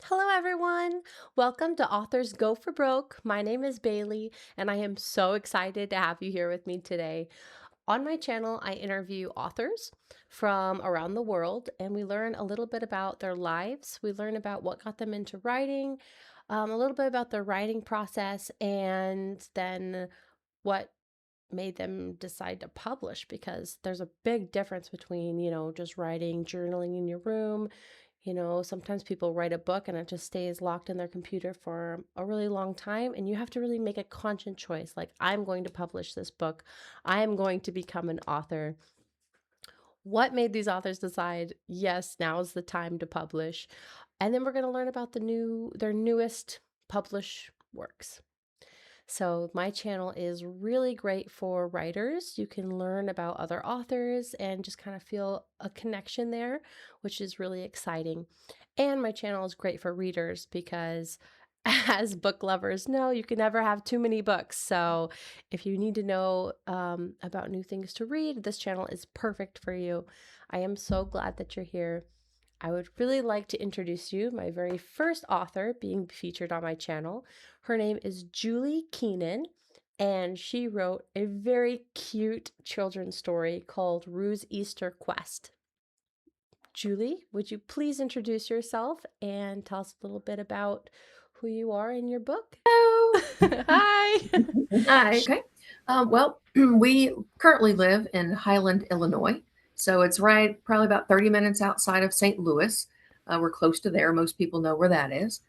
Hello, everyone. Welcome to Authors Go for Broke. My name is Bailey, and I am so excited to have you here with me today. On my channel, I interview authors from around the world, and we learn a little bit about their lives. We learn about what got them into writing, a little bit about their writing process, and then what made them decide to publish because there's a big difference between, just writing, journaling in your room. Sometimes people write a book and it just stays locked in their computer for a really long time, and you have to really make a conscious choice like, I'm going to publish this book. I am going to become an author. What made these authors decide, yes, now is the time to publish? And then we're going to learn about their newest published works. So my channel is really great for writers. You can learn about other authors and just kind of feel a connection there, which is really exciting. And my channel is great for readers because as book lovers know, you can never have too many books. So if you need to know about new things to read, this channel is perfect for you. I am so glad that you're here. I would really like to introduce you my very first author being featured on my channel. Her name is Julie Kennon, and she wrote a very cute children's story called Rue's Easter Quest. Julie, would you please introduce yourself and tell us a little bit about who you are in your book? Hello. Hi. Hi. Okay. We currently live in Highland, Illinois. So it's right, probably about 30 minutes outside of St. Louis. We're close to there. Most people know where that is.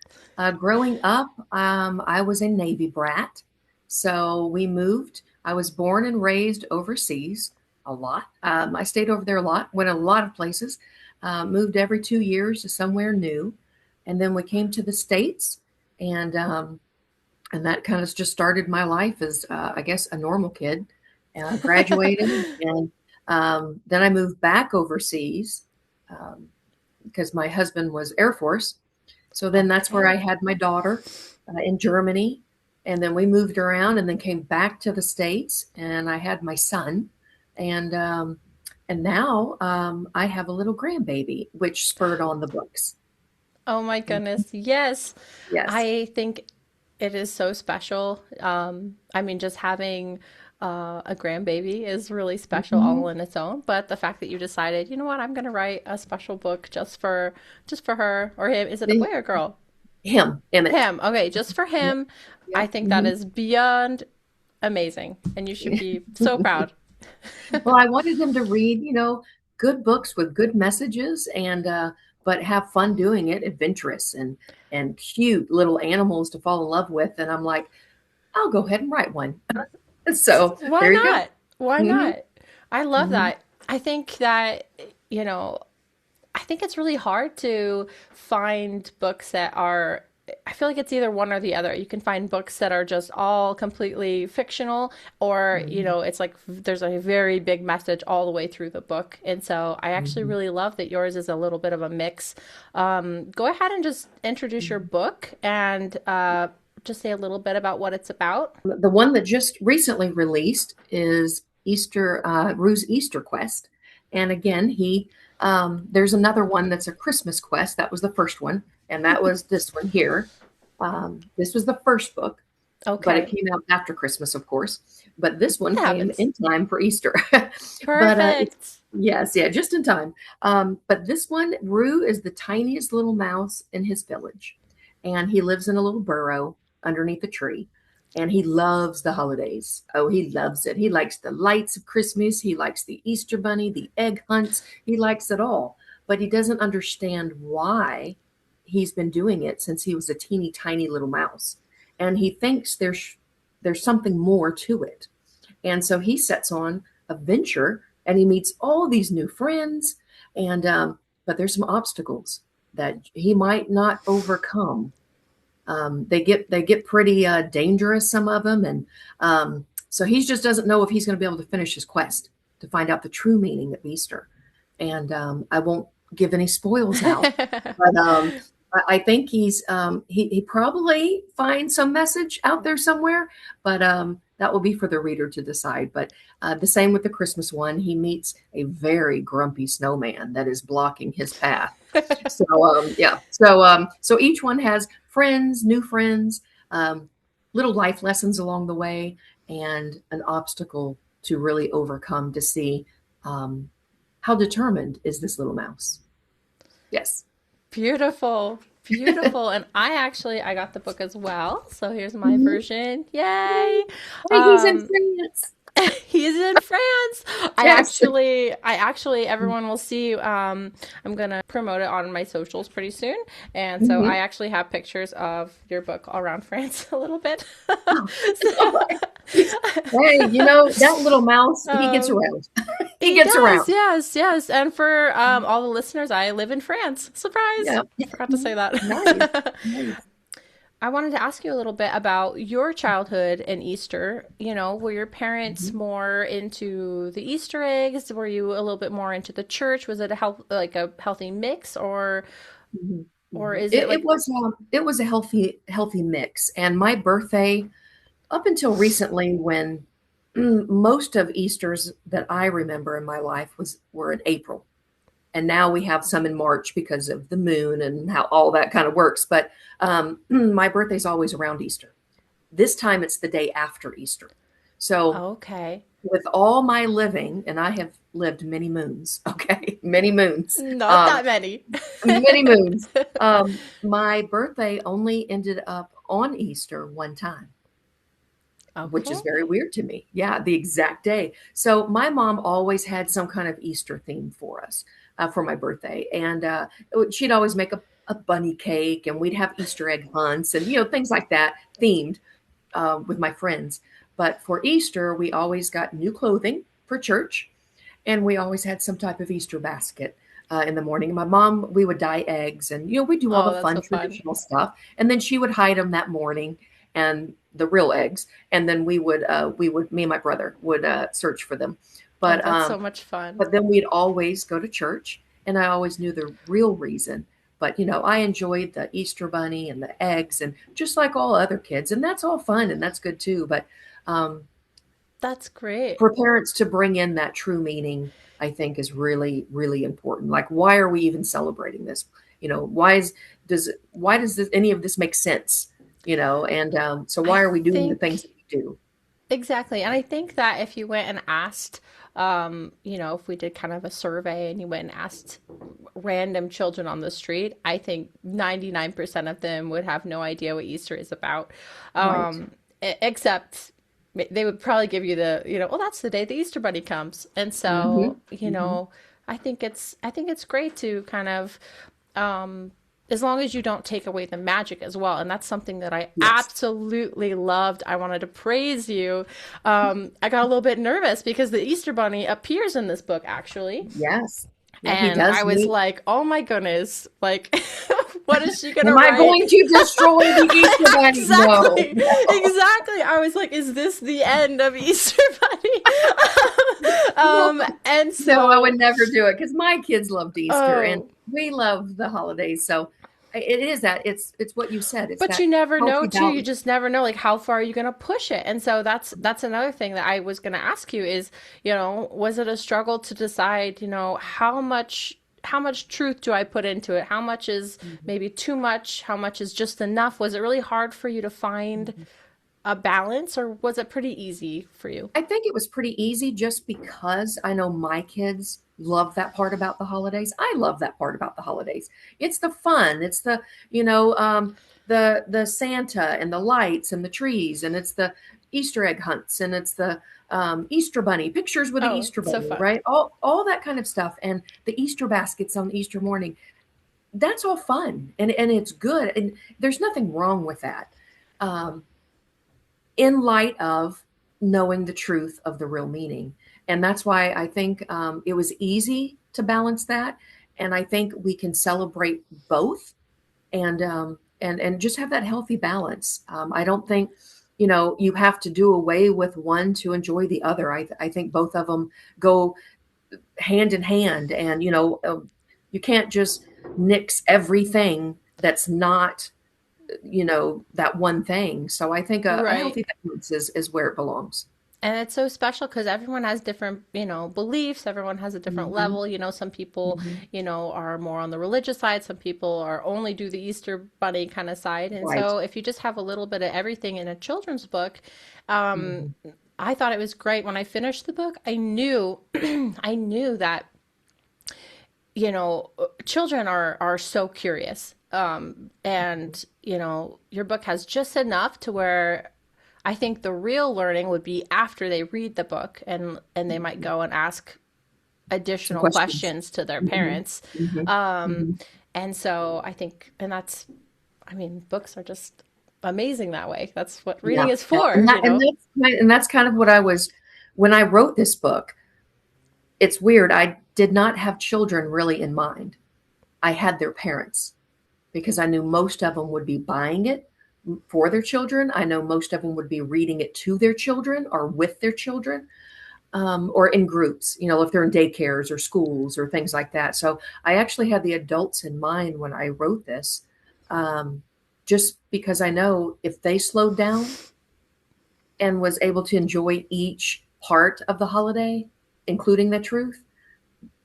Growing up, I was a Navy brat. So we moved. I was born and raised overseas a lot. I stayed over there a lot, went a lot of places, moved every 2 years to somewhere new. And then we came to the States, and and that kind of just started my life as, I guess, a normal kid. Graduated, and then I moved back overseas because my husband was Air Force. So then that's where I Okay. had my daughter in Germany, and then we moved around, and then came back to the States, and I had my son, and now I have a little grandbaby, which spurred on the books. Oh my goodness. Yes. Yes. I think it is so special. I mean, just having a grandbaby is really special all Mhm. in its own. But the fact that you decided, you know what, I'm going to write a special book just for her or him. Is it a boy The- or girl? Him, Emmett. Him. Okay, just for Yep. him. I Yep. think that Mhm. is beyond amazing, and you should be so proud. Well, I wanted him to read, good books with good messages, and but have fun doing it, adventurous and cute little animals to fall in love with. And I'm like, I'll go ahead and write one. So Why there you go. not? Why Hmm. not? I love Hmm. that. I think that, you know, I think it's really hard to find books that are, I feel like it's either one or the other. You can find books that are just all completely fictional, or, Hmm. it's like there's a very big message all the way through the book. And so I actually Hmm. really love that yours is a little bit of a mix. Go ahead and just introduce your book and just say a little bit about what it's about. The one that just recently released is Rue's Easter Quest. And again, there's another one that's a Christmas quest. That was the first one, and that was this one here. This was the first book, but it Okay. came out after Christmas, of course. But this one That came happens. in time for Easter. But Perfect. yes, yeah, just in time. But this one, Rue is the tiniest little mouse in his village, and he lives in a little burrow underneath a tree. And he loves the holidays. Oh, he loves it. He likes the lights of Christmas. He likes the Easter bunny, the egg hunts. He likes it all. But he doesn't understand why he's been doing it since he was a teeny tiny little mouse. And he thinks there's something more to it. And so he sets on a venture, and he meets all these new friends. And but there's some obstacles that he might not overcome. They get pretty dangerous, some of them, and so he just doesn't know if he's going to be able to finish his quest to find out the true meaning of Easter. And I won't give any spoils out, but I think he probably finds some message out there somewhere, but that will be for the reader to decide. But the same with the Christmas one. He meets a very grumpy snowman that is blocking his path. So yeah, so each one has friends, new friends, um, little life lessons along the way, and an obstacle to really overcome to see um, how determined is this little mouse. Yes. Beautiful. Beautiful. And I got the book as well. So here's my Mhm. version. Yay. Hey, he's in Um France. he's in France. Yes. Everyone will see. I'm gonna promote it on my socials pretty soon, and so I Mhm. actually have pictures of your book all around France a little bit. Oh, So, hey, that little mouse, he gets um, around. He he gets does, around. yes, yes. And for all the listeners, I live in France. Surprise! Yeah. Forgot to say Mhm. Nice. that. Nice. I wanted to ask you a little bit about your childhood and Easter. Were your parents Mhm. more into the Easter eggs? Were you a little bit more into the church? Was it like a healthy mix, or Mhm. or Mhm. is it It like, was a healthy mix. And my birthday, up until recently, when most of Easter's that I remember in my life were in April. And now we have some in March because of the moon and how all that kind of works. But my birthday's always around Easter. This time it's the day after Easter. So okay, with all my living, and I have lived many moons, okay, many moons, not that many? many moons. My birthday only ended up on Easter one time, which is very Okay. weird to me. Yeah, the exact day. So my mom always had some kind of Easter theme for us for my birthday, and she'd always make a bunny cake, and we'd have Easter egg hunts and things like that themed with my friends. But for Easter, we always got new clothing for church, and we always had some type of Easter basket. In the morning, my mom, we would dye eggs, and we do all Oh, the that's fun so fun. traditional stuff, and then she would hide them that morning, and the real eggs, and then me and my brother would search for them, Oh, but that's so much fun. then we'd always go to church, and I always knew the real reason. But I enjoyed the Easter bunny and the eggs, and just like all other kids, and that's all fun and that's good too. But um, That's great. for parents to bring in that true meaning, I think is really, really important. Like, why are we even celebrating this? Why does any of this make sense? And so I why are we doing the things think that we do? exactly. And I think that if you went and asked, if we did kind of a survey and you went and asked random children on the street, I think 99% of them would have no idea what Easter is about. Right. Except they would probably give you well, that's the day the Easter bunny comes. And Hmm. so, Hmm. I think it's great to kind of, um, as long as you don't take away the magic as well. And that's something that I Yes. absolutely loved. I wanted to praise you. I got a little bit nervous because the Easter Bunny appears in this book, actually. Yes. Yeah, he And does I was meet. like, oh my goodness, like, what is she gonna Am I write? going to destroy the Easter Bunny? No, Exactly, no, exactly. I was like, is this the end of Easter Bunny? no, And no, I so, would never do it because my kids loved Easter and oh, we love the holidays. So it is that it's what you said. It's but that you never know healthy too. You balance. just never know, like, how far are you gonna push it? And so that's another thing that I was gonna ask you is, was it a struggle to decide, how much truth do I put into it? How much is Mhm, maybe too much? How much is just enough? Was it really hard for you to find mhm. a balance, or was it pretty easy for you? I think it was pretty easy just because I know my kids love that part about the holidays. I love that part about the holidays. It's the fun. It's the Santa and the lights and the trees, and it's the Easter egg hunts, and it's the Easter bunny pictures with the Oh, Easter so bunny, fun. right? All that kind of stuff, and the Easter baskets on Easter morning. That's all fun, and it's good, and there's nothing wrong with that. Um, in light of knowing the truth of the real meaning. And that's why I think it was easy to balance that. And I think we can celebrate both and just have that healthy balance. I don't think you have to do away with one to enjoy the other. I think both of them go hand in hand, and you can't just nix everything that's not that one thing. So I think a Right. healthy balance is where it belongs. And it's so special because everyone has different, beliefs. Everyone has a different Hmm. level. Some people, Hmm. are more on the religious side. Some people are only do the Easter bunny kind of side. And Right. so if you just have a little bit of everything in a children's book, um, Hmm. I thought it was great. When I finished the book, I knew, I knew that, children are so curious. And, your book has just enough to where I think the real learning would be after they read the book and they might go and ask Some additional questions. questions to their Hmm. parents. Hmm. Um, Hmm. and so I think, and I mean, books are just amazing that way. That's what reading Yeah. is Yeah. for, And you know? that's kind of what I was when I wrote this book. It's weird. I did not have children really in mind. I had their parents because I knew most of them would be buying it for their children. I know most of them would be reading it to their children or with their children, or in groups, if they're in daycares or schools or things like that. So I actually had the adults in mind when I wrote this, um, just because I know if they slowed down and was able to enjoy each part of the holiday, including the truth,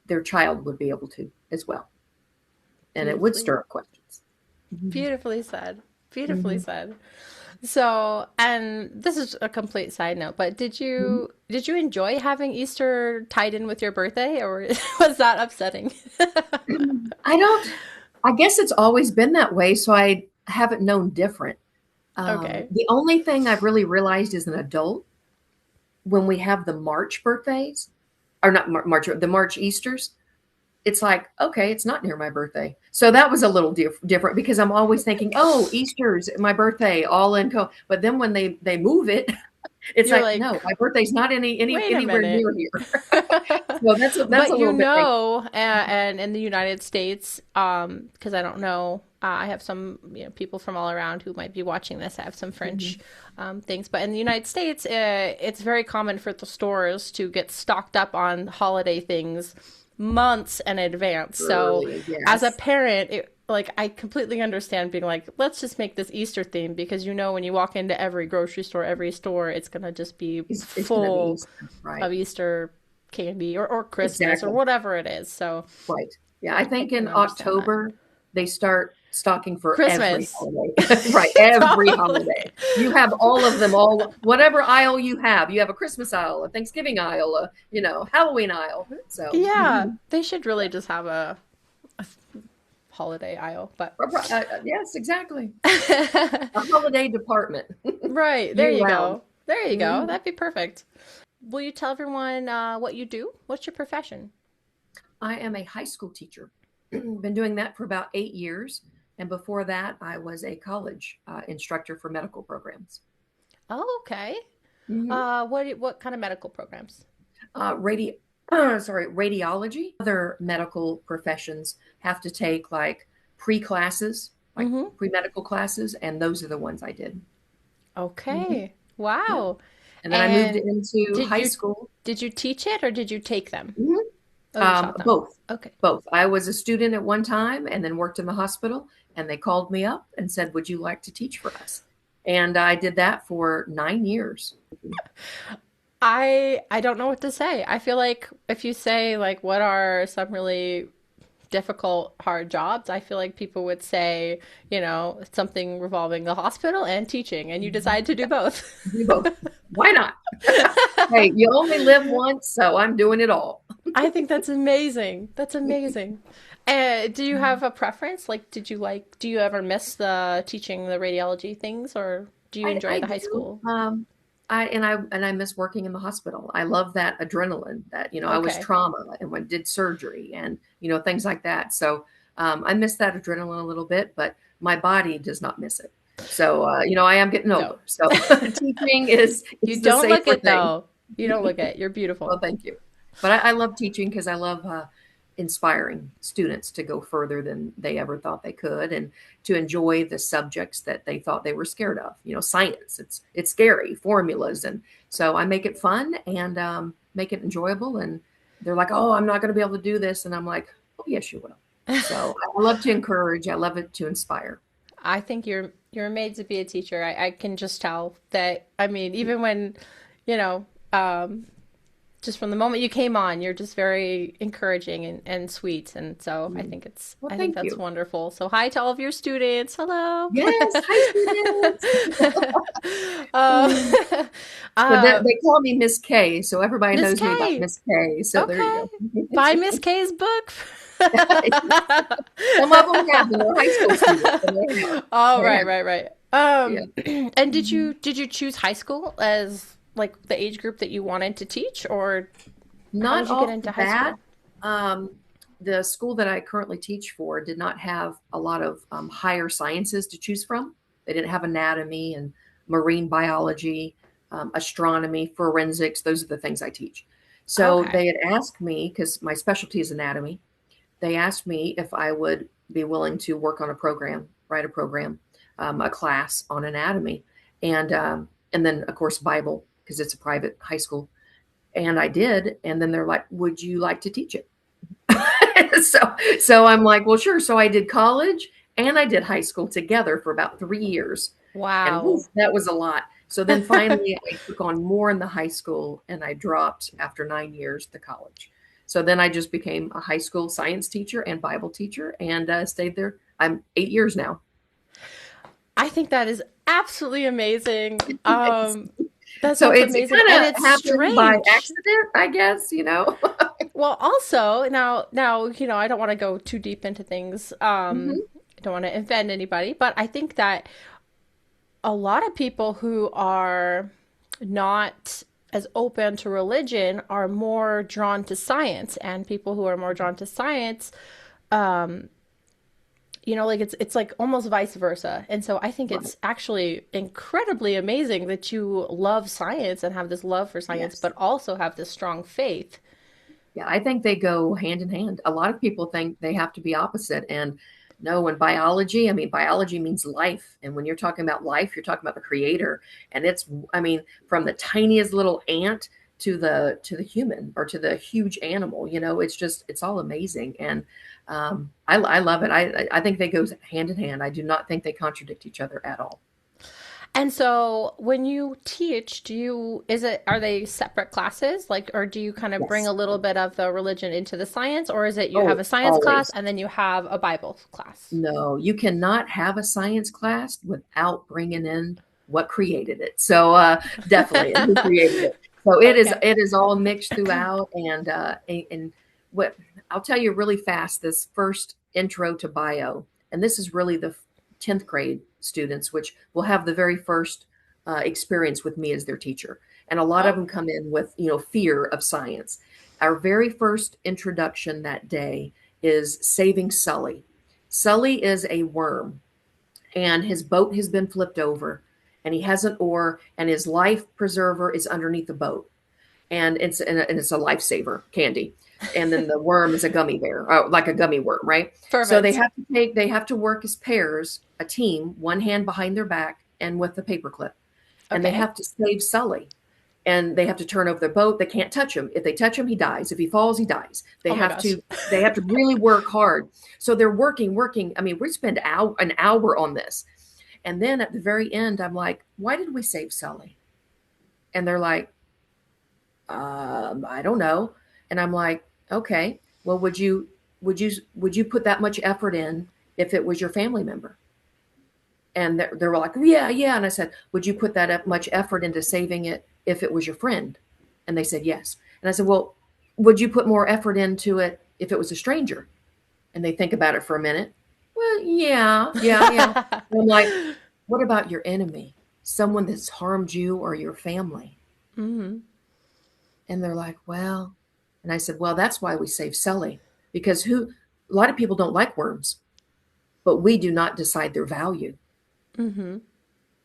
their child would be able to as well. And it would Beautifully, stir up questions. Hmm. beautifully said. Beautifully Hmm. said. So, and this is a complete side note, but did you enjoy having Easter tied in with your birthday, or was that upsetting? I don't, I guess it's always been that way. So I haven't known different. Okay. The only thing I've really realized as an adult when we have the March birthdays, or not March, the March Easters, it's like, okay, it's not near my birthday. So that was a little different because I'm always thinking, oh, Easter's my birthday, all in But then when they move it, it's You're like, like, no, my birthday's not wait a anywhere minute. near here. So that's a But little bit like, and in the United States, because I don't know, I have some people from all around who might be watching this. I have some French mhm, things, but in the United States, it's very common for the stores to get stocked up on holiday things months in advance. So early, as a yes, parent, like I completely understand being like, let's just make this Easter theme because when you walk into every grocery store, every store, it's gonna just be it's going to be full Easter, right? of Easter candy or Christmas or Exactly. whatever it is. So Right. Yeah, I I think can in understand that. October they start stocking for every Christmas. holiday. Right, every Totally. holiday. You have all of them, all whatever aisle you have. You have a Christmas aisle, a Thanksgiving aisle, Halloween aisle. So, Yeah, mhm. they should Yeah. really just have a holiday aisle, but Yes, exactly. A holiday department right, there year you round. go. There you go. Mhm. That'd be perfect. Will you tell everyone what you do? What's your profession? I am a high school teacher. Been doing that for about 8 years. And before that, I was a college instructor for medical programs. Oh, okay. Mhm. What kind of medical programs? Radi sorry, radiology. Other medical professions have to take like pre-classes, like Mm-hmm. pre-medical classes, and those are the ones I did. Mhm. Okay. Yeah. Wow. And then I moved And into did high you school. did you teach it or did you take them? Mhm. Oh, you taught them. Both, Okay. both. I was a student at one time and then worked in the hospital, and they called me up and said, "Would you like to teach for us?" And I did that for 9 years. I don't know what to say. I feel like if you say like what are some really difficult hard jobs, I feel like people would say, something revolving the hospital and teaching and you Mhm. decide to do Yeah, both. do both. Why not? Hey, you only live once, so I'm doing it all. I think that's amazing. That's amazing. Do you have a preference? Like do you ever miss the teaching the radiology things or do you enjoy I the high do. school? I miss working in the hospital. I love that adrenaline that, I was Okay. trauma and when did surgery and, things like that. So I miss that adrenaline a little bit, but my body does not miss it. So, I am getting No. older. So teaching You is the don't look safer it thing. though. You don't look it. You're Well, beautiful. thank you. But I love teaching because I love inspiring students to go further than they ever thought they could, and to enjoy the subjects that they thought they were scared of. Science, it's scary, formulas, and so I make it fun and make it enjoyable. And they're like, "Oh, I'm not going to be able to do this," and I'm like, "Oh, yes, you will." So I love to encourage. I love it to inspire. I think You're made to be a teacher. I can just tell that. I mean, even when, you know, um, just from the moment you came on, you're just very encouraging and sweet. And so Mm. Well, I think thank that's you. wonderful. So hi to all of your students. Hello. Yes, hi students. um, Mm. But uh, they call me Miss K, so everybody Miss knows me by K. Miss K. So there Okay. you Buy go. Miss K's book. Some of them have, and they're high school students, and they have. Oh, They right, have. right, right. Yeah. And Mhm. did you choose high school as like the age group that you wanted to teach, or how Not did you get off the into high bat. school? Um, the school that I currently teach for did not have a lot of higher sciences to choose from. They didn't have anatomy and marine biology, astronomy, forensics. Those are the things I teach. So Okay. they had asked me, because my specialty is anatomy, they asked me if I would be willing to work on a program, write a program, a class on anatomy, and then of course Bible because it's a private high school, and I did. And then they're like, "Would you like to teach it?" So I'm like, "Well, sure." So I did college and I did high school together for about 3 years, and whew, Wow. that was a lot. So then finally, I took on more in the high school, and I dropped after 9 years to college. So then I just became a high school science teacher and Bible teacher, and stayed there. I'm 8 years now. I think that is absolutely amazing. That So sounds it amazing, and kind it's of happened by strange. accident, I guess. Well, also now I don't want to go too deep into things. Mhm. I don't want to offend anybody, but I think that a lot of people who are not as open to religion are more drawn to science, and people who are more drawn to science, um, like it's like almost vice versa. And so I think Right. it's actually incredibly amazing that you love science and have this love for science, Yes. but also have this strong faith. Yeah, I think they go hand in hand. A lot of people think they have to be opposite. And no, in biology, I mean, biology means life. And when you're talking about life, you're talking about the creator. And I mean, from the tiniest little ant to the human or to the huge animal, it's all amazing. And I love it. I think they go hand in hand. I do not think they contradict each other at all. And so when you teach, are they separate classes? Like, or do you kind of bring Yes. a little bit of the religion into the science, or is it you have Oh, a science class always. and then you have a Bible class? No, you cannot have a science class without bringing in what created it. So definitely, and who created it. So it is Okay. it is all mixed throughout, and what I'll tell you really fast. This first intro to bio, and this is really the 10th grade students, which will have the very first experience with me as their teacher, and a lot of Oh, them come in with fear of science. Our very first introduction that day is saving Sully. Sully is a worm, and his boat has been flipped over, and he has an oar, and his life preserver is underneath the boat, and it's a lifesaver candy. And then the worm is a gummy bear, like a gummy worm, right? So perfect. they have to work as pairs, a team, one hand behind their back and with the paperclip, and they Okay. have to save Sully, and they have to turn over their boat. They can't touch him. If they touch him, he dies. If he falls, he dies. They Oh my have gosh. to they have to really work hard. So they're working. I mean, we spend an hour on this. And then at the very end, I'm like, why did we save Sully? And they're like, I don't know. And I'm like, okay, well, would you put that much effort in if it was your family member? And they were like, yeah, yeah. And I said, would you put that much effort into saving it if it was your friend? And they said, yes. And I said, well, would you put more effort into it if it was a stranger? And they think about it for a minute. Well, yeah, yeah, yeah. And I'm like, what about your enemy? Someone that's harmed you or your family? Hmm. And they're like, well, and I said, well, that's why we save Sully, because a lot of people don't like worms, but we do not decide their value. Hmm.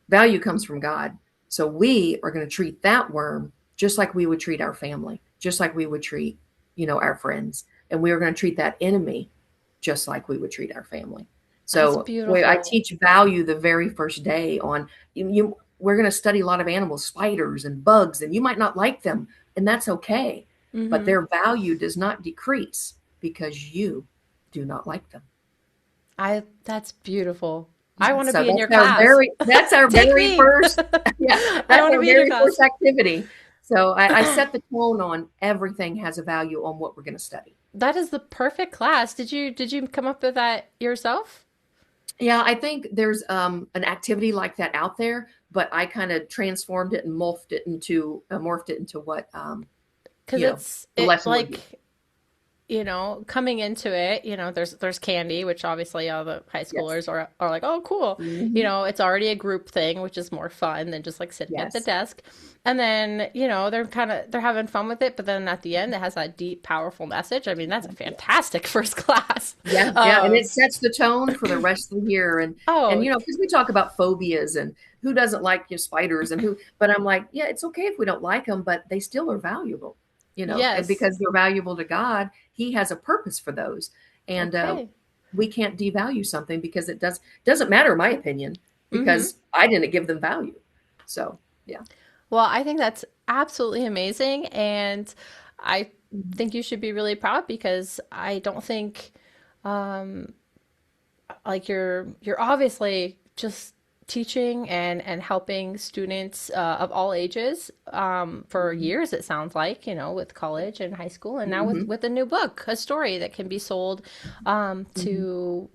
Value comes from God. So we are going to treat that worm just like we would treat our family, just like we would treat, our friends. And we are going to treat that enemy just like we would treat our family. That's So I beautiful. teach value the very first day on we're going to study a lot of animals, spiders and bugs, and you might not like them, and that's okay. But Hmm. their value does not decrease because you do not like them. That's beautiful. I want to So be in your class. that's our Take very me. first, yeah, I that's want to our be in your very first class. activity. So I set the tone on everything has a value on what we're going to study. That is the perfect class. Did you come up with that yourself? Yeah, I think there's an activity like that out there, but I kind of transformed it and morphed it into what Because it's the it lesson would be. like coming into it, there's candy, which obviously all the high Yes. schoolers are like, oh, cool. Hmm. It's already a group thing, which is more fun than just like sitting at the Yes. desk. And then, they're having fun with it, but then at the end, it has that deep, powerful message. I mean, that's a fantastic first class. Yeah, yeah, and it Um, sets the tone for the rest of the year, and oh, because we talk about phobias and who doesn't like spiders and who, but I'm like, yeah, it's okay if we don't like them, but they still are valuable, and yes. because they're valuable to God, He has a purpose for those, and Okay. we can't devalue something because doesn't matter, in my opinion, Mm-hmm. because I didn't give them value. So yeah. Well, I think that's absolutely amazing. And I Mhm. think you should be really proud because I don't think like you're obviously just teaching and helping students of all ages for Mhm. years it sounds like with college and high school and now with Mhm. with a new book, a story that can be sold Mhm. to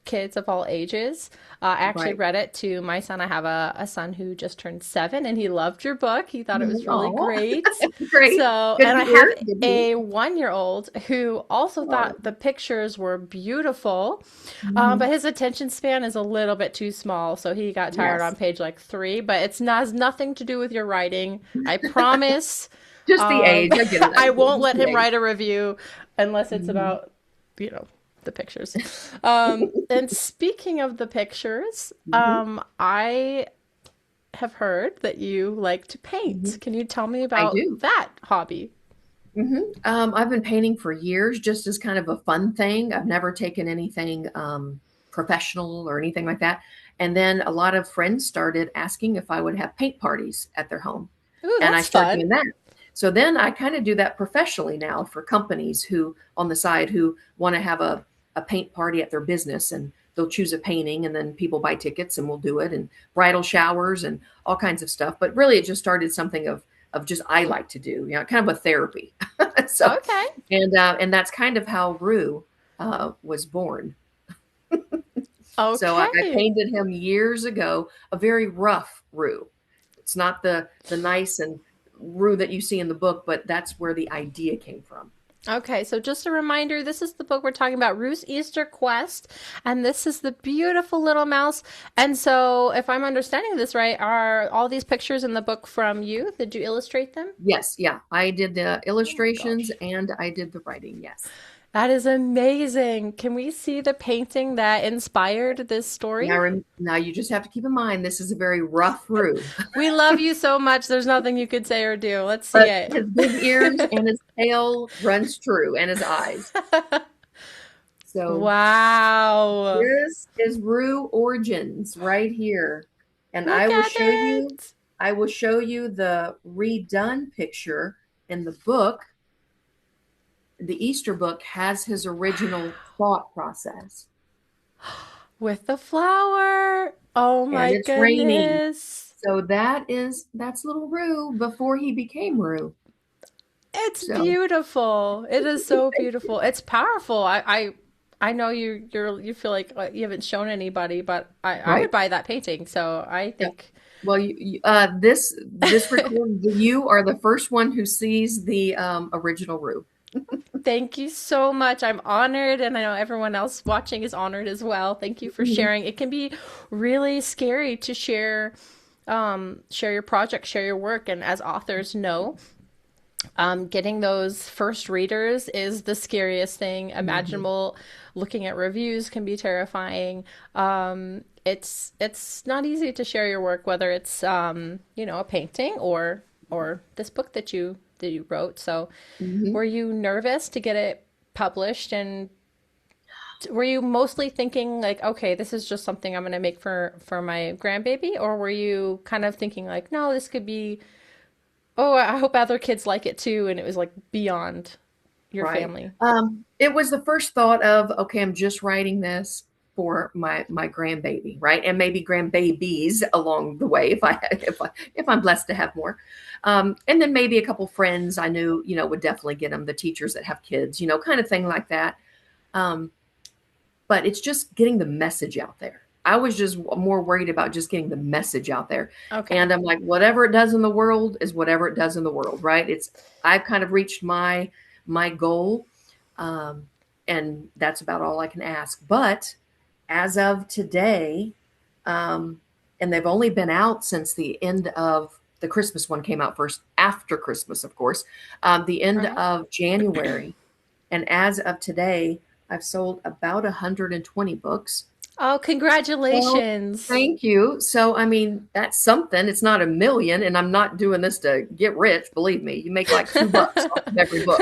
kids of all ages. I actually Right. read it to my son. I have a son who just turned 7, and he loved your book. He thought it was really Oh, great. great. So, Good and to I have hear. Good to hear. a 1-year-old who also Oh. thought the pictures were beautiful, but Mhm. his attention span is a little bit too small. So he got tired on Yes. page like 3, but it's not, has nothing to do with your writing. I promise. Just the Um, age. I get it. I I get it. won't Just let the him age. write a review unless it's Mhm. about, you know, the pictures. And speaking of the pictures, Mhm. I have heard that you like to paint. Mhm. Can you tell me I about do. that hobby? I've been painting for years just as kind of a fun thing. I've never taken anything professional or anything like that. And then a lot of friends started asking if I would have paint parties at their home. Ooh, And I that's started fun. doing that. So then I kind of do that professionally now for companies who on the side who want to have a paint party at their business, and they'll choose a painting and then people buy tickets and we'll do it, and bridal showers and all kinds of stuff. But really it just started something of just I like to do, kind of a therapy. So, Okay. and that's kind of how Rue was born. So I Okay. painted him years ago, a very rough Rue. It's not the nice and Rue that you see in the book, but that's where the idea came from. Okay, so just a reminder, this is the book we're talking about, Ruth's Easter Quest, and this is the beautiful little mouse. And so, if I'm understanding this right, are all these pictures in the book from you? Did you illustrate them? Yes, yeah, I did the Oh my illustrations gosh. and I did the writing. Yes. That is amazing. Can we see the painting that inspired this story? Now you just have to keep in mind this is a very rough Rue, We love you so much. There's nothing you could say or do. Let's see but it. his big ears and his tail runs true, and his eyes. So Wow. this is Rue Origins right here. And Look at it. I will show you the redone picture in the book. The Easter book has his original thought process. With the flower. Oh And my it's raining. goodness. So that's little Rue before he became Rue. It's So beautiful. It is so beautiful. It's powerful. I know you feel like you haven't shown anybody, but I would right. buy that painting. So I Yeah. think Well, this recording, you are the first one who sees the original Rue. thank you so much. I'm honored, and I know everyone else watching is honored as well. Thank you for Mhm. sharing. It can be really scary to share your project, share your work, and as authors know, getting those first readers is the scariest thing Mhm. imaginable. Looking at reviews can be terrifying. It's not easy to share your work, whether it's a painting or this book that you wrote. So, Mhm. were you nervous to get it published, and were you mostly thinking like, okay, this is just something I'm going to make for my grandbaby, or were you kind of thinking like, no, this could be, oh, I hope other kids like it too, and it was like beyond your Right. family. It was the first thought of, okay, I'm just writing this. for my grandbaby, right? And maybe grandbabies along the way if I'm blessed to have more. And then maybe a couple friends I knew, would definitely get them, the teachers that have kids, kind of thing like that. Um, but it's just getting the message out there. I was just more worried about just getting the message out there. Okay. And I'm like, whatever it does in the world is whatever it does in the world, right? I've kind of reached my goal. Um, and that's about all I can ask. But as of today, and they've only been out since the end of the Christmas one came out first after Christmas, of course, the end Right. of January. And as of today, I've sold about 120 books. Oh, Well, congratulations. thank you. So, I mean, that's something. It's not a million, and I'm not doing this to get rich. Believe me, you make like $2 off of every book.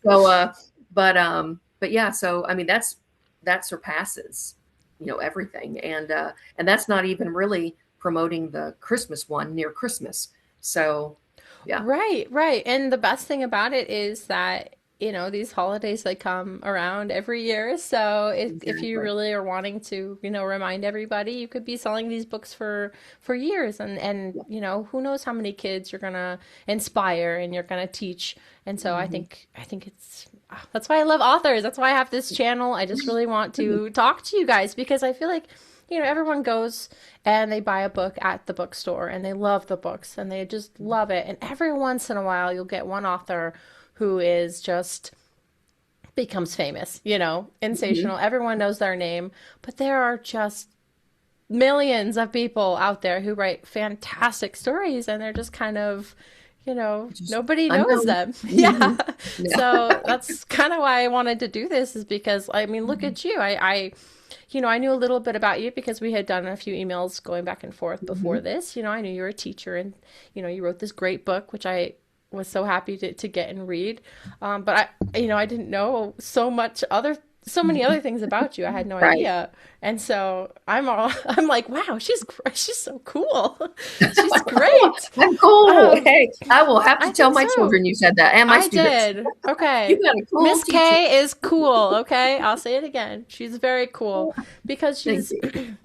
So, but yeah. So, I mean, that surpasses, everything, and that's not even really promoting the Christmas one near Christmas. So, yeah, Right, right. And the best thing about it is that, these holidays they come around every year. So if you exactly. really are wanting to, remind everybody, you could be selling these books for years and Yeah. who knows how many kids you're gonna inspire and you're gonna teach. And so Mhm. I think it's that's why I love authors. That's why I have this channel. I just really want to talk to you guys because I feel like everyone goes and they buy a book at the bookstore and they love the books and they just love it. And every once in a while, you'll get one author who is just becomes famous, Mhm. sensational. Everyone knows their name, but there are just millions of people out there who write fantastic stories and they're just kind of Just nobody knows unknown. them. Yeah. Mhm. Yeah. So that's kind of why I wanted to do this is because I mean, look Mhm. at you. I knew a little bit about you because we had done a few emails going back and forth before Mhm. this. I knew you were a teacher and, you wrote this great book, which I was so happy to get and read. But I didn't know so many other things about you. I had no Right. idea. And so I'm like, wow, she's so cool. She's great. I'm cool. Um, Hey, I will have to I tell think my so. children you said that and my I students. did. You Okay. got a cool Miss teacher. K is cool, okay? I'll say it again. She's very cool because Thank she's you.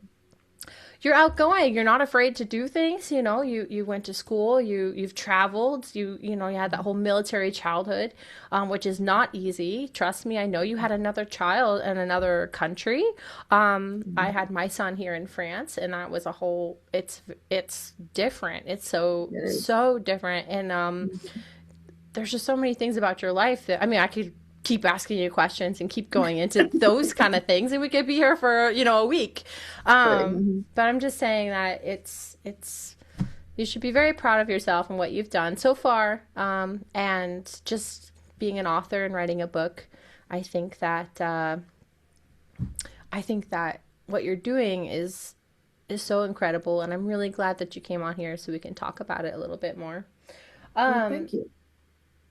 you're outgoing. You're not afraid to do things, you went to school, you've traveled, you had that whole military childhood, which is not easy. Trust me, I know you had another child in another country. I Mhm. had my son here in France and that was a whole it's different. It's so It is. so different and Mhm. there's just so many things about your life that I mean, I could keep asking you questions and keep going into those kind of things, and we could be here for a week. True. Mhm. But I'm just saying that it's you should be very proud of yourself and what you've done so far, and just being an author and writing a book. I think that I think that what you're doing is so incredible, and I'm really glad that you came on here so we can talk about it a little bit more. Well, Um, thank you.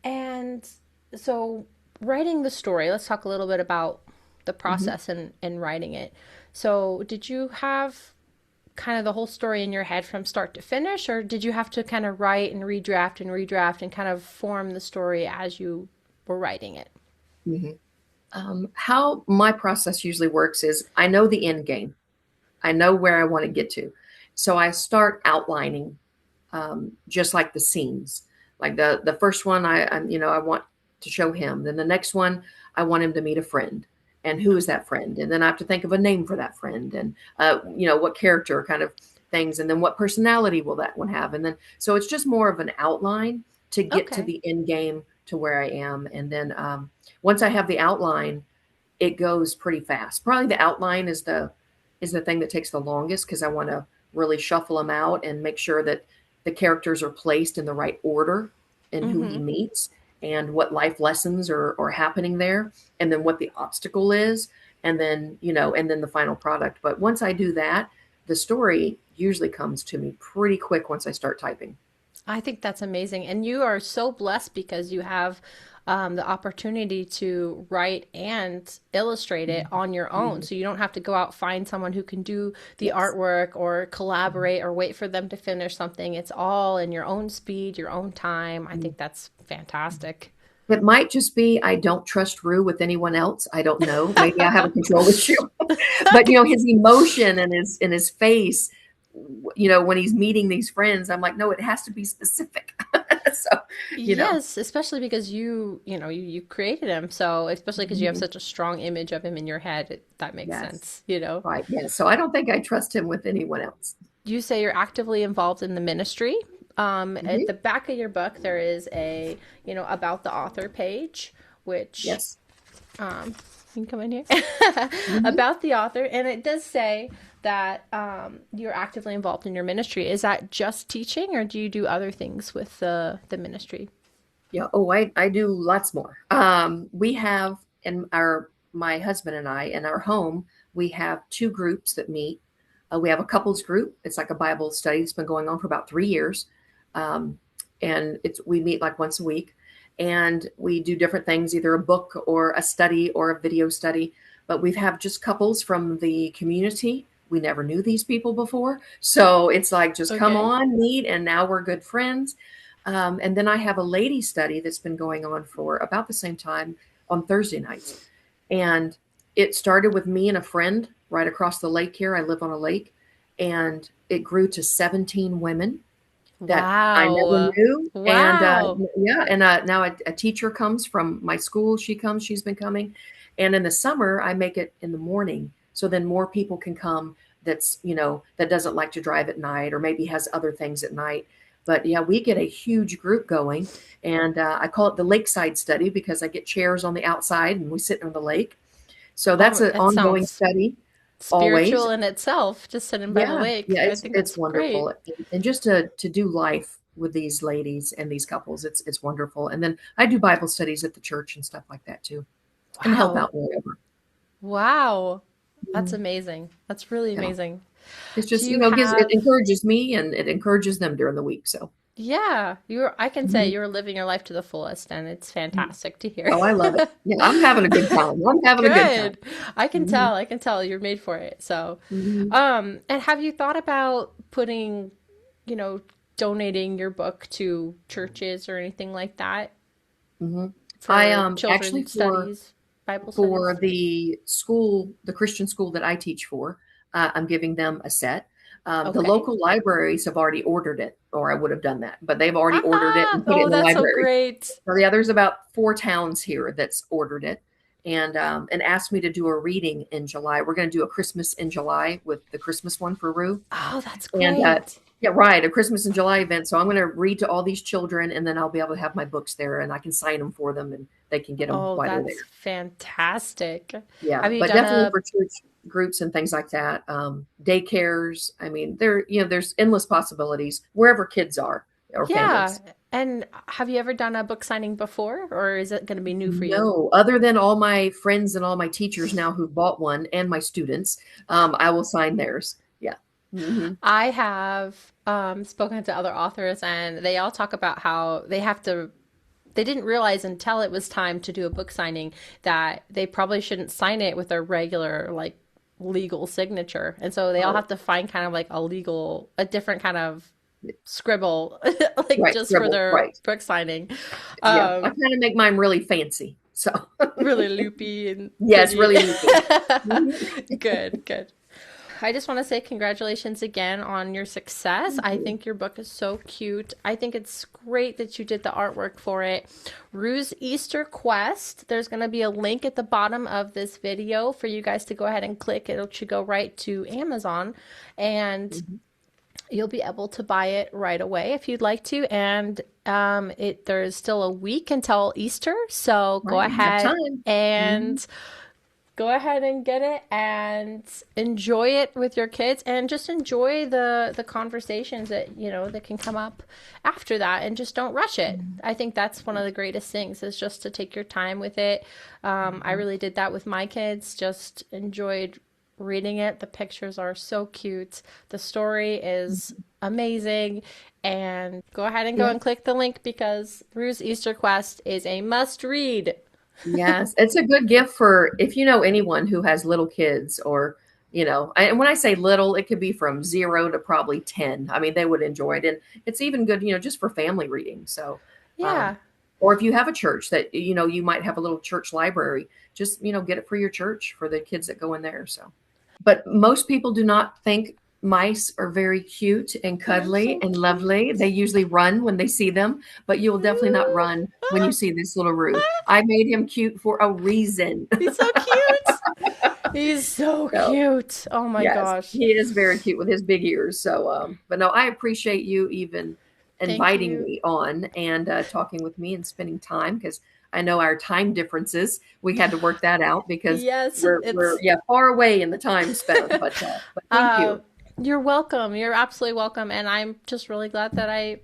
And so, writing the story, let's talk a little bit about the Mhm. process and writing it. So, did you have kind of the whole story in your head from start to finish, or did you have to kind of write and redraft and kind of form the story as you were writing it? Mhm. How my process usually works is I know the end game. I know where I want to get to. So I start outlining just like the scenes. Like the first one, I want to show him. Then the next one, I want him to meet a friend. And who is that friend? And then I have to think of a name for that friend, and what character kind of things, and then what personality will that one have? And then so it's just more of an outline to get to Okay. the end game to where I am. And then once I have the outline, it goes pretty fast. Probably the outline is the thing that takes the longest because I want to really shuffle them out and make sure that the characters are placed in the right order and who he Mm-hmm. meets and what life lessons are happening there and then what the obstacle is and then the final product. But once I do that, the story usually comes to me pretty quick once I start typing. I think that's amazing. And you are so blessed because you have the opportunity to write and illustrate it Mhm. on your own. Mhm. So you don't have to go out find someone who can do the Yes. artwork or Mhm. collaborate or wait for them to finish something. It's all in your own speed, your own time. I Mhm. think that's fantastic. It might just be I don't trust Rue with anyone else. I don't know. Maybe I have a control issue. But his emotion and his face, when he's meeting these friends, I'm like, no, it has to be specific. So, you know. Yes, especially because you created him. So, especially because you have Mhm. such a strong image of him in your head, that makes Yes. sense. Right. Yes. So I don't think I trust him with anyone else. You say you're actively involved in the ministry. At Hmm. the back of your book, there is about the author page, which Yes. you can come in here Hmm. about the author, and it does say that you're actively involved in your ministry. Is that just teaching, or do you do other things with the ministry? Yeah. Oh, I do lots more. We have in my husband and I in our home, we have two groups that meet. We have a couples group. It's like a Bible study. It's been going on for about 3 years. Um, and we meet like once a week and we do different things, either a book or a study or a video study. But we have just couples from the community. We never knew these people before. So it's like, just come Okay. on, meet, and now we're good friends. And then I have a lady study that's been going on for about the same time on Thursday nights. And it started with me and a friend right across the lake here. I live on a lake. And it grew to 17 women that I never Wow. knew. And Wow. yeah, and now a teacher comes from my school. She's been coming. And in the summer, I make it in the morning. So then more people can come that doesn't like to drive at night or maybe has other things at night. But yeah, we get a huge group going. And I call it the lakeside study because I get chairs on the outside and we sit on the lake. So that's an It ongoing sounds study always. spiritual in itself, just sitting by the Yeah, lake. yeah, I it's think it's that's great. wonderful, and just to do life with these ladies and these couples, it's wonderful. And then I do Bible studies at the church and stuff like that too, and help Wow. out wherever. Wow. That's Mhm. amazing. That's really Yeah, amazing. it's Do just you gives it have encourages me and it encourages them during the week. So Yeah, I can say mhm. you're living your life to the fullest, and it's Mhm. fantastic to hear. Oh, I love it. Yeah, I'm having a good time. I'm having a good time. Good. I can Hmm. tell. I can tell you're made for it. So, Hmm. and have you thought about putting, you know, donating your book to churches or anything like that Hmm. I for actually children's for studies, Bible for studies? the school, the Christian school that I teach for, I'm giving them a set. The Okay. local libraries have already ordered it, or I would have done that, but they've already ordered it Ah, and put it oh, in the that's so library. great. So yeah, there's about 4 towns here that's ordered it, and asked me to do a reading in July. We're going to do a Christmas in July with the Christmas one for Rue. Oh, that's And great. yeah, right, a Christmas in July event. So I'm going to read to all these children, and then I'll be able to have my books there, and I can sign them for them, and they can get them Oh, while they're that's there. fantastic. Yeah, Have you but done definitely a for church groups and things like that, daycares. I mean, there's endless possibilities wherever kids are or Yeah. families. And have you ever done a book signing before, or is it going to be new for you? No, other than all my friends and all my teachers now who bought one and my students, I will sign theirs. Yeah. Hmm. I have spoken to other authors, and they all talk about how they didn't realize until it was time to do a book signing that they probably shouldn't sign it with a regular, like, legal signature. And so they all Oh, have to find kind of like a different kind of scribble, like right, just for scribble, their right. book signing. Yeah, I Um, kind of make mine really fancy. So really loopy and yes, pretty. really loopy. Mhm. Good, good. I just want to say congratulations again on your success. Thank I you. think your book is so cute. I think it's great that you did the artwork for it. Rue's Easter Quest. There's going to be a link at the bottom of this video for you guys to go ahead and click. It should go right to Amazon, and Mhm. you'll be able to buy it right away if you'd like to. And there's still a week until Easter, so Right, you have time. Mhm. and go ahead and get it and enjoy it with your kids, and just enjoy the conversations that can come up after that, and just don't rush it. I think that's one of the greatest things, is just to take your time with it. I Mhm. really did that with my kids, just enjoyed reading it. The pictures are so cute, the story is Mhm. amazing, and go ahead and go Yeah. and click the link, because Rue's Easter Quest is a must read. Yes, it's a good gift for if you know anyone who has little kids or, and when I say little, it could be from 0 to probably 10. I mean, they would enjoy it. And it's even good, just for family reading. So, um, Yeah. Or if you have a church that, you might have a little church library, just, get it for your church for the kids that go in there. So, but most people do not think mice are very cute and They're cuddly so and lovely. They cute. usually run when they see them, but you will definitely not run when you see this little Roo. I made him cute for a reason. He's so cute. He's so So, cute. Oh my yes, gosh. he is very cute with his big ears. So, but no, I appreciate you even Thank inviting you. me on and talking with me and spending time, because I know our time differences. We had to work that out because Yes, we're it's yeah, far away in the time span. But thank uh you. you're welcome. You're absolutely welcome. And I'm just really glad that I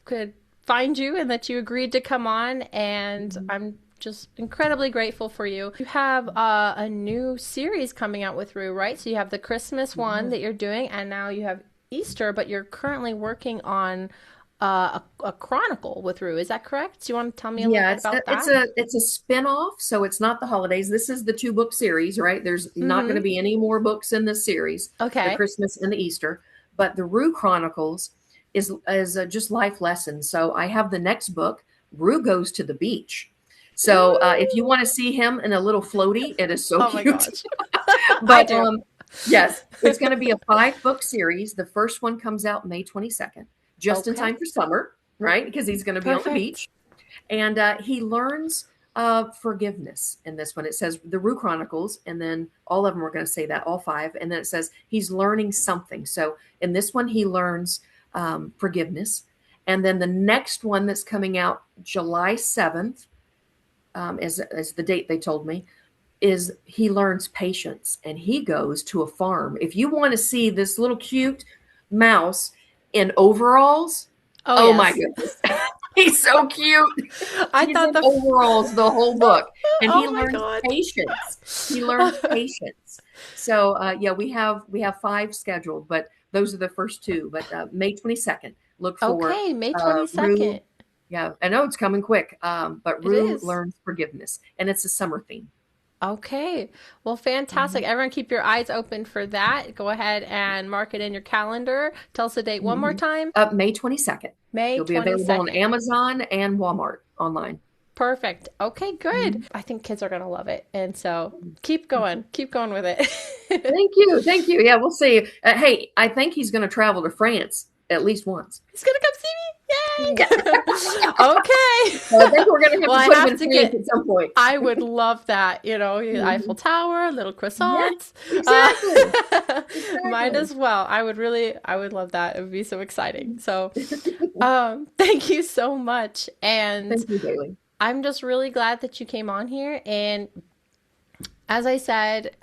could find you and that you agreed to come on. And Mhm. I'm just incredibly grateful for you. You have a new series coming out with Rue, right? So you have the Christmas one Yeah. that you're doing, and now you have Easter, but you're currently working on a chronicle with Rue. Is that correct? Do you want to tell me a little Yeah, bit it's a, about it's that? a it's a spin-off, so it's not the holidays. This is the two book series, right? There's not going to Mm-hmm. be any more books in this series, the Okay. Christmas and the Easter, but the Rue Chronicles is just life lessons. So I have the next book, Rue Goes to the Beach. So if you Ooh. want to see him in a little floaty, it is so Oh my cute. gosh. I But do. yes, it's going to be a 5 book series. The first one comes out May 22nd, just in Okay. time for summer, right? Because he's going to be on the Perfect. beach. And he learns forgiveness in this one. It says the Rue Chronicles, and then all of them are going to say that, all 5. And then it says he's learning something. So in this one, he learns forgiveness. And then the next one that's coming out July 7th, as the date they told me, is he learns patience and he goes to a farm. If you want to see this little cute mouse in overalls, Oh oh my yes. goodness. He's so cute. I He's thought in the overalls the whole book, and he Oh my learns god. patience. He learns patience. So yeah, we have 5 scheduled, but those are the first 2. But May 22nd, look for Okay, May Rue. 22nd. Yeah, I know it's coming quick, but It Rue is. learns forgiveness, and it's a summer theme. Okay. Well, fantastic. Mhm. Everyone keep your eyes open for that. Go ahead and mark it in your calendar. Tell us the date one more Mhm. time. May 22nd. May It'll be available on 22nd. Amazon and Walmart online. Perfect. Okay, good. Mhm. I think kids are going to love it. And so keep going. Keep going with it. Thank you. Thank you. Yeah, we'll see. Hey, I think he's going to travel to France at least once. He's gonna come Yeah. see me. Yay! So I Okay. think we're going to have Well, to I put him have in to France get. at some point. I would love that. You know, Eiffel Mhm. Tower, little Yeah, croissants. exactly. Might Exactly. as well. I would love that. It would be so exciting. So, thank you so much. And Thank you, Bailey. I'm just really glad that you came on here. And as I said,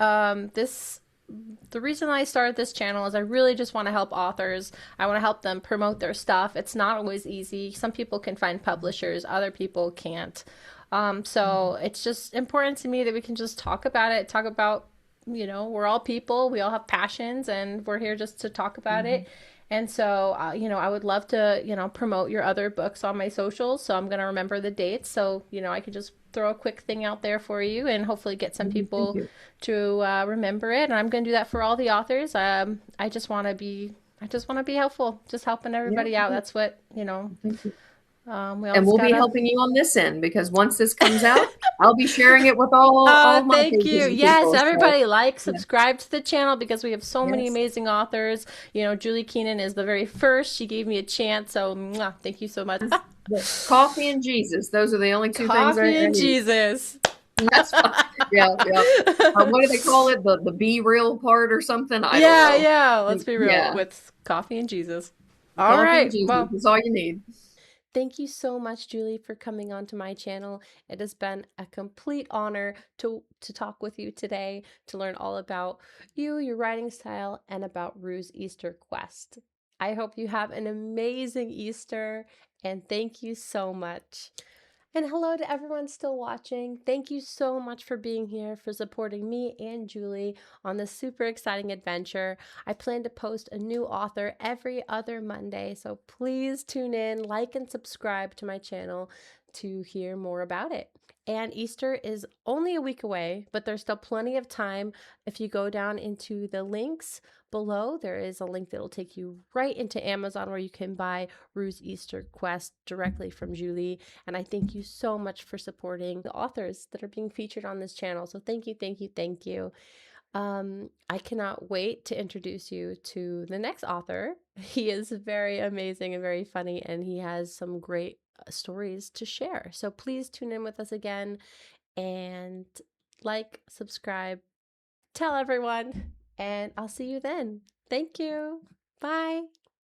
the reason I started this channel is I really just want to help authors. I want to help them promote their stuff. It's not always easy. Some people can find publishers, other people can't. So it's just important to me that we can just talk about it, talk about, we're all people, we all have passions, and we're here just to talk about Mhm. it. And so, I would love to, promote your other books on my socials. So I'm going to remember the dates. So, I could just throw a quick thing out there for you and hopefully get some Thank people you. to remember it. And I'm going to do that for all the authors. I just want to be helpful, just helping Yeah, everybody out. good. That's what, Thank you. we all And just we'll be gotta. helping you on this end, because once this comes out, I'll be sharing it with all my Thank you. pages and Yes, people. So everybody like, yeah. subscribe to the channel because we have so many Yes. amazing authors. Julie Keenan is the very first. She gave me a chance. So, thank you so much. The coffee and Jesus. Those are the only 2 things I Coffee and need. Jesus. That's fine. Yeah, yeah. What do they call it? The be real part or something? I don't Yeah, know. yeah. Let's be real Yeah. with coffee and Jesus. All Coffee and right. Jesus Well, is all you need. thank you so much, Julie, for coming onto my channel. It has been a complete honor to talk with you today, to learn all about you, your writing style, and about Rue's Easter quest. I hope you have an amazing Easter, and thank you so much. And hello to everyone still watching. Thank you so much for being here, for supporting me and Julie on this super exciting adventure. I plan to post a new author every other Monday, so please tune in, like, and subscribe to my channel to hear more about it. And Easter is only a week away, but there's still plenty of time. If you go down into the links below, there is a link that will take you right into Amazon where you can buy Rue's Easter Quest directly from Julie. And I thank you so much for supporting the authors that are being featured on this channel. So thank you, thank you, thank you. I cannot wait to introduce you to the next author. He is very amazing and very funny, and he has some great stories to share. So please tune in with us again and like, subscribe, tell everyone, and I'll see you then. Thank you. Bye.